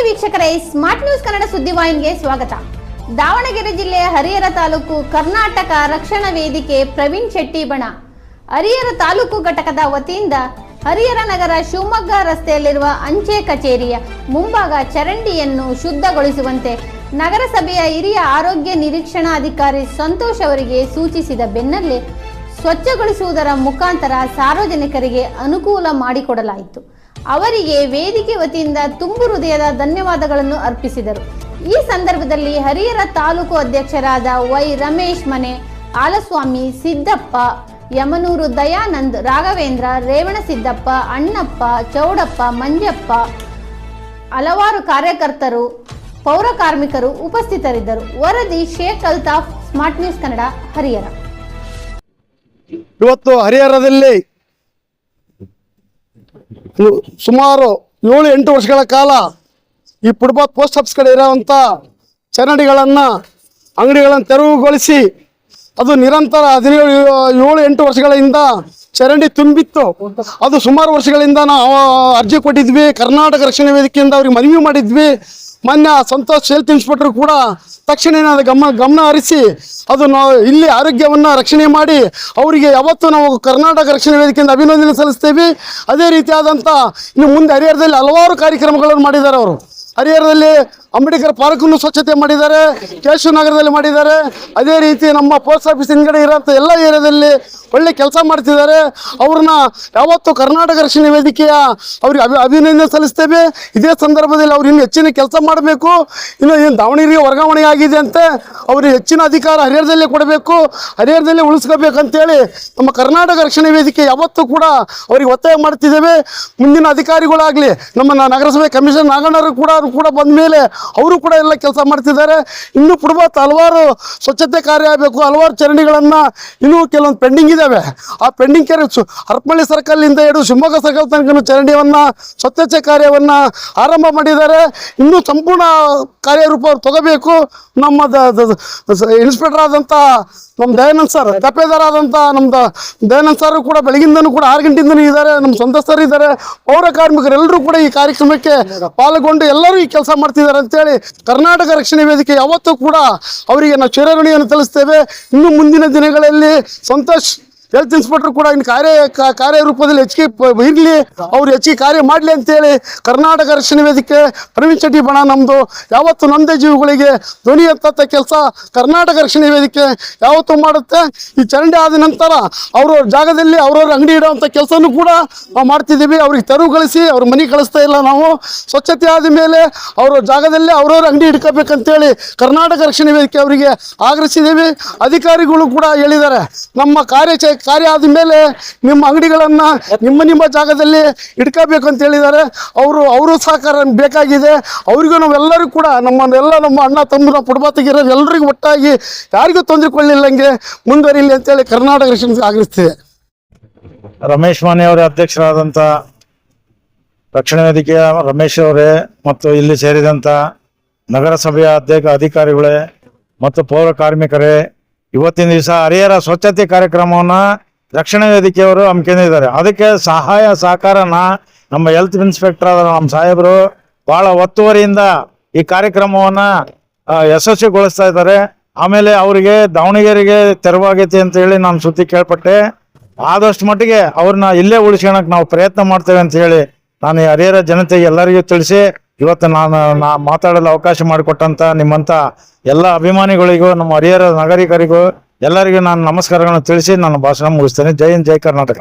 ವೀಕ್ಷಕರೇ, smart news Kannada ಸುದ್ದಿವಾಹಿನಿಗೆ ಸ್ವಾಗತ. ದಾವಣಗೆರೆ ಜಿಲ್ಲೆಯ ಹರಿಹರ ತಾಲೂಕು ಕರ್ನಾಟಕ ರಕ್ಷಣಾ ವೇದಿಕೆ ಪ್ರವೀಣ್ ಶೆಟ್ಟಿ ಬಣ ಹರಿಹರ ತಾಲೂಕು ಘಟಕದ ವತಿಯಿಂದ ಹರಿಹರ ನಗರ ಶಿವಮೊಗ್ಗ ರಸ್ತೆಯಲ್ಲಿರುವ ಅಂಚೆ ಕಚೇರಿಯ ಮುಂಭಾಗ ಚರಂಡಿಯನ್ನು ಶುದ್ಧಗೊಳಿಸುವಂತೆ ನಗರಸಭೆಯ ಹಿರಿಯ ಆರೋಗ್ಯ ನಿರೀಕ್ಷಣಾಧಿಕಾರಿ ಸಂತೋಷ್ ಅವರಿಗೆ ಸೂಚಿಸಿದ ಬೆನ್ನಲ್ಲೇ ಸ್ವಚ್ಛಗೊಳಿಸುವುದರ ಮುಖಾಂತರ ಸಾರ್ವಜನಿಕರಿಗೆ ಅನುಕೂಲ ಮಾಡಿಕೊಡಲಾಯಿತು. ಅವರಿಗೆ ವೇದಿಕೆ ವತಿಯಿಂದ ತುಂಬು ಹೃದಯದ ಧನ್ಯವಾದಗಳನ್ನು ಅರ್ಪಿಸಿದರು. ಈ ಸಂದರ್ಭದಲ್ಲಿ ಹರಿಹರ ತಾಲೂಕು ಅಧ್ಯಕ್ಷರಾದ ವೈ ರಮೇಶ್ ಮನೆ, ಆಲಸ್ವಾಮಿ, ಸಿದ್ದಪ್ಪ, ಯಮನೂರು ದಯಾನಂದ್, ರಾಘವೇಂದ್ರ, ರೇವಣಸಿದ್ದಪ್ಪ, ಅಣ್ಣಪ್ಪ, ಚೌಡಪ್ಪ, ಮಂಜಪ್ಪ, ಹಲವಾರು ಕಾರ್ಯಕರ್ತರು, ಪೌರ ಕಾರ್ಮಿಕರು ಉಪಸ್ಥಿತರಿದ್ದರು. ವರದಿ ಶೇಖ್ ಅಲ್ತಾಫ್, ಸ್ಮಾರ್ಟ್ ನ್ಯೂಸ್ ಕನ್ನಡ, ಹರಿಹರ. ಇವತ್ತು ಹರಿಹರದಲ್ಲಿ ಸುಮಾರು 7-8 ವರ್ಷಗಳ ಕಾಲ ಈ ಫುಟ್ಪಾತ್ ಪೋಸ್ಟ್ ಆಫೀಸ್ ಕಡೆ ಇರುವಂಥ ಚರಂಡಿಗಳನ್ನು, ಅಂಗಡಿಗಳನ್ನು ತೆರವುಗೊಳಿಸಿ ಅದು ನಿರಂತರ 7-8 ವರ್ಷಗಳಿಂದ ಚರಂಡಿ ತುಂಬಿತ್ತು. ಅದು ಸುಮಾರು ವರ್ಷಗಳಿಂದ ನಾವು ಅರ್ಜಿ ಕೊಟ್ಟಿದ್ವಿ. ಕರ್ನಾಟಕ ರಕ್ಷಣಾ ವೇದಿಕೆಯಿಂದ ಅವ್ರಿಗೆ ಮನವಿ ಮಾಡಿದ್ವಿ. ಮೊನ್ನೆ ಸಂತೋಷ್ ಹೆಲ್ತ್ ಇನ್ಸ್ಪೆಕ್ಟರ್ ಕೂಡ ತಕ್ಷಣ ಗಮನ ಹರಿಸಿ ಅದು ನಾವು ಇಲ್ಲಿ ಆರೋಗ್ಯವನ್ನು ರಕ್ಷಣೆ ಮಾಡಿ ಅವರಿಗೆ ಯಾವತ್ತೂ ನಾವು ಕರ್ನಾಟಕ ರಕ್ಷಣಾ ವೇದಿಕೆಯಿಂದ ಅಭಿನಂದನೆ ಸಲ್ಲಿಸ್ತೇವೆ. ಅದೇ ರೀತಿಯಾದಂಥ ಇನ್ನು ಮುಂದೆ ಹರಿಹರದಲ್ಲಿ ಹಲವಾರು ಕಾರ್ಯಕ್ರಮಗಳನ್ನು ಮಾಡಿದ್ದಾರೆ. ಅವರು ಹರಿಹರದಲ್ಲಿ ಅಂಬೇಡ್ಕರ್ ಪಾರ್ಕನ್ನು ಸ್ವಚ್ಛತೆ ಮಾಡಿದ್ದಾರೆ, ಕೇಶವ ನಗರದಲ್ಲಿ ಮಾಡಿದ್ದಾರೆ. ಅದೇ ರೀತಿ ನಮ್ಮ ಪೋಸ್ಟ್ ಆಫೀಸ್ ಹಿಂದ್ಗಡೆ ಇರೋಂಥ ಎಲ್ಲ ಏರಿಯಾದಲ್ಲಿ ಒಳ್ಳೆ ಕೆಲಸ ಮಾಡ್ತಿದ್ದಾರೆ. ಅವ್ರನ್ನ ಯಾವತ್ತು ಕರ್ನಾಟಕ ರಕ್ಷಣಾ ವೇದಿಕೆಯ ಅವ್ರಿಗೆ ಅಭಿನಂದನೆ ಸಲ್ಲಿಸ್ತೇವೆ. ಇದೇ ಸಂದರ್ಭದಲ್ಲಿ ಅವ್ರು ಇನ್ನೂ ಹೆಚ್ಚಿನ ಕೆಲಸ ಮಾಡಬೇಕು. ಇನ್ನು ಏನು ದಾವಣಗೆರೆಗೆ ವರ್ಗಾವಣೆ ಆಗಿದೆ ಅಂತೆ, ಅವ್ರಿಗೆ ಹೆಚ್ಚಿನ ಅಧಿಕಾರ ಹರಿಹರದಲ್ಲೇ ಕೊಡಬೇಕು, ಹರಿಹರದಲ್ಲೇ ಉಳಿಸ್ಕೋಬೇಕಂತೇಳಿ ನಮ್ಮ ಕರ್ನಾಟಕ ರಕ್ಷಣಾ ವೇದಿಕೆ ಯಾವತ್ತೂ ಕೂಡ ಅವ್ರಿಗೆ ಒತ್ತಾಯ ಮಾಡ್ತಿದ್ದೇವೆ. ಮುಂದಿನ ಅಧಿಕಾರಿಗಳಾಗಲಿ ನಮ್ಮ ನಗರಸಭೆ ಕಮಿಷನರ್ ನಾಗಣ್ಣರು ಕೂಡ ಬಂದ ಮೇಲೆ ಅವರು ಕೂಡ ಎಲ್ಲ ಕೆಲಸ ಮಾಡ್ತಿದ್ದಾರೆ. ಇನ್ನೂ ಫುಟ್ಪಾತ್ ಹಲವಾರು ಸ್ವಚ್ಛತೆ ಕಾರ್ಯ ಆಗಬೇಕು. ಹಲವಾರು ಚರಂಡಿಗಳನ್ನು ಇನ್ನೂ ಕೆಲವೊಂದು ಪೆಂಡಿಂಗ್ ಇದ್ದಾವೆ. ಆ ಪೆಂಡಿಂಗ್ ಹರಪನಹಳ್ಳಿ ಸರ್ಕಲ್ನಿಂದ ಹಿಡಿದು ಶಿವಮೊಗ್ಗ ಸರ್ಕಲ್ ತನಕ ಚರಂಡಿಯನ್ನು ಸ್ವಚ್ಛತೆ ಕಾರ್ಯವನ್ನು ಆರಂಭ ಮಾಡಿದ್ದಾರೆ. ಇನ್ನೂ ಸಂಪೂರ್ಣ ಕಾರ್ಯರೂಪ ಅವ್ರು ತಗೋಬೇಕು. ನಮ್ಮ ಇನ್ಸ್ಪೆಕ್ಟರ್ ಆದಂಥ ನಮ್ಮ ದಯಾನಂದ್ ಸರ್, ತಪ್ಪೇದಾರ ಆದಂಥ ನಮ್ದು ದಯಾನಂದ್ ಸರ್ ಕೂಡ ಬೆಳಗಿಂದನೂ ಕೂಡ 6 ಗಂಟೆಯಿಂದನೂ ಇದ್ದಾರೆ. ನಮ್ಮ ಸಂತಸ್ತರು ಇದ್ದಾರೆ, ಪೌರ ಕಾರ್ಮಿಕರೆಲ್ಲರೂ ಕೂಡ ಈ ಕಾರ್ಯಕ್ರಮಕ್ಕೆ ಪಾಲ್ಗೊಂಡು ಎಲ್ಲರೂ ಈ ಕೆಲಸ ಮಾಡ್ತಿದ್ದಾರೆ ಅಂತೇಳಿ ಕರ್ನಾಟಕ ರಕ್ಷಣಾ ವೇದಿಕೆ ಯಾವತ್ತೂ ಕೂಡ ಅವರಿಗೆ ನಾವು ಚಿರಋಣಿಯನ್ನು ತಿಳಿಸ್ತೇವೆ. ಇನ್ನು ಮುಂದಿನ ದಿನಗಳಲ್ಲಿ ಸಂತೋಷ್ ಹೆಲ್ತ್ ಇನ್ಸ್ಪೆಕ್ಟರ್ ಕೂಡ ಇನ್ನು ಕಾರ್ಯರೂಪದಲ್ಲಿ ಹೆಚ್ಚಿಗೆ ಇರಲಿ, ಅವ್ರು ಹೆಚ್ಚಿಗೆ ಕಾರ್ಯ ಮಾಡಲಿ ಅಂತೇಳಿ ಕರ್ನಾಟಕ ರಕ್ಷಣಾ ವೇದಿಕೆ ಪ್ರವೀಣ್ ಶೆಟ್ಟಿ ಬಣ ನಮ್ಮದು ಯಾವತ್ತು ನೊಂದ ಜೀವಿಗಳಿಗೆ ಧ್ವನಿ ಎತ್ತಂಥ ಕೆಲಸ ಕರ್ನಾಟಕ ರಕ್ಷಣಾ ವೇದಿಕೆ ಯಾವತ್ತೂ ಮಾಡುತ್ತೆ. ಈ ಚರಂಡಿ ಆದ ನಂತರ ಅವ್ರವ್ರ ಜಾಗದಲ್ಲಿ ಅವ್ರವ್ರ ಅಂಗಡಿ ಇಡೋವಂಥ ಕೆಲಸನೂ ಕೂಡ ನಾವು ಮಾಡ್ತಿದ್ದೀವಿ. ಅವ್ರಿಗೆ ತೆರವುಗೊಳಿಸಿ ಅವ್ರ ಮನೆ ಕಳಿಸ್ತಾ ಇಲ್ಲ. ನಾವು ಸ್ವಚ್ಛತೆ ಆದ ಮೇಲೆ ಅವ್ರ ಜಾಗದಲ್ಲಿ ಅವ್ರವ್ರ ಅಂಗಡಿ ಇಟ್ಕೋಬೇಕಂತೇಳಿ ಕರ್ನಾಟಕ ರಕ್ಷಣಾ ವೇದಿಕೆ ಅವರಿಗೆ ಆಗ್ರಹಿಸಿದ್ದೀವಿ. ಅಧಿಕಾರಿಗಳು ಕೂಡ ಹೇಳಿದ್ದಾರೆ, ನಮ್ಮ ಕಾರ್ಯ ಆದ ಮೇಲೆ ನಿಮ್ಮ ಅಂಗಡಿಗಳನ್ನು ನಿಮ್ಮ ಜಾಗದಲ್ಲಿ ಇಟ್ಕೋಬೇಕು ಅಂತ ಹೇಳಿದ್ದಾರೆ. ಅವರು ಸಹಕಾರ ಬೇಕಾಗಿದೆ. ಅವರಿಗೂ ನಾವೆಲ್ಲರೂ ಕೂಡ ನಮ್ಮ ಅಣ್ಣ ತಮ್ಮ ಫುಟ್ಪಾತ್ಗಿರೋರು ಎಲ್ಲರಿಗೂ ಒಟ್ಟಾಗಿ ಯಾರಿಗೂ ತೊಂದರೆ ಕೊಳ್ಳಿಲ್ಲಂಗೆ ಮುಂದುವರಿಲಿ ಅಂತೇಳಿ ಕರ್ನಾಟಕ ರಕ್ಷಣೆ ಆಗ್ರಹಿಸ್ತಿದೆ. ರಮೇಶ್ ಮನೆಯವರೇ ಅಧ್ಯಕ್ಷರಾದಂಥ ರಕ್ಷಣಾ ವೇದಿಕೆಯ ರಮೇಶ್ ಅವರೇ ಮತ್ತು ಇಲ್ಲಿ ಸೇರಿದಂಥ ನಗರಸಭೆಯ ಅಧಿಕಾರಿಗಳೇ ಮತ್ತು ಪೌರ ಕಾರ್ಮಿಕರೇ, ಇವತ್ತಿನ ದಿವಸ ಹರಿಹರ ಸ್ವಚ್ಛತೆ ಕಾರ್ಯಕ್ರಮವನ್ನು ರಕ್ಷಣಾ ವೇದಿಕೆಯವರು ಹಮ್ಮಿಕೊಂಡಿದ್ದಾರೆ. ಅದಕ್ಕೆ ಸಹಾಯ ಸಹಕಾರನ ನಮ್ಮ ಹೆಲ್ತ್ ಇನ್ಸ್ಪೆಕ್ಟರ್ ಆದ ನಮ್ಮ ಸಾಹೇಬರು ಭಾಳ ಒತ್ತುವರಿಯಿಂದ ಈ ಕಾರ್ಯಕ್ರಮವನ್ನು ಯಶಸ್ವಿಗೊಳಿಸ್ತಾ ಇದ್ದಾರೆ. ಆಮೇಲೆ ಅವರಿಗೆ ದಾವಣಗೆರೆಗೆ ತೆರವಾಗೈತಿ ಅಂತ ಹೇಳಿ ನಾನು ಸುದ್ದಿ ಕೇಳ್ಪಟ್ಟೆ. ಆದಷ್ಟು ಮಟ್ಟಿಗೆ ಅವ್ರನ್ನ ಇಲ್ಲೇ ಉಳಿಸ್ಕೊಳಕ್ಕೆ ನಾವು ಪ್ರಯತ್ನ ಮಾಡ್ತೇವೆ ಅಂತ ಹೇಳಿ ನಾನು ಈ ಹರಿಹರ ಜನತೆಗೆ ಎಲ್ಲರಿಗೂ ತಿಳಿಸಿ ಇವತ್ತು ನಾನು ಮಾತಾಡಲು ಅವಕಾಶ ಮಾಡಿಕೊಟ್ಟಂತ ನಿಮ್ಮಂಥ ಎಲ್ಲ ಅಭಿಮಾನಿಗಳಿಗೂ, ನಮ್ಮ ಹರಿಹರ ನಾಗರಿಕರಿಗೂ ಎಲ್ಲರಿಗೂ ನಾನು ನಮಸ್ಕಾರಗಳನ್ನು ತಿಳಿಸಿ ನನ್ನ ಭಾಷಣ ಮುಗಿಸ್ತೇನೆ. ಜೈ ಹಿಂದ್, ಜೈ ಕರ್ನಾಟಕ.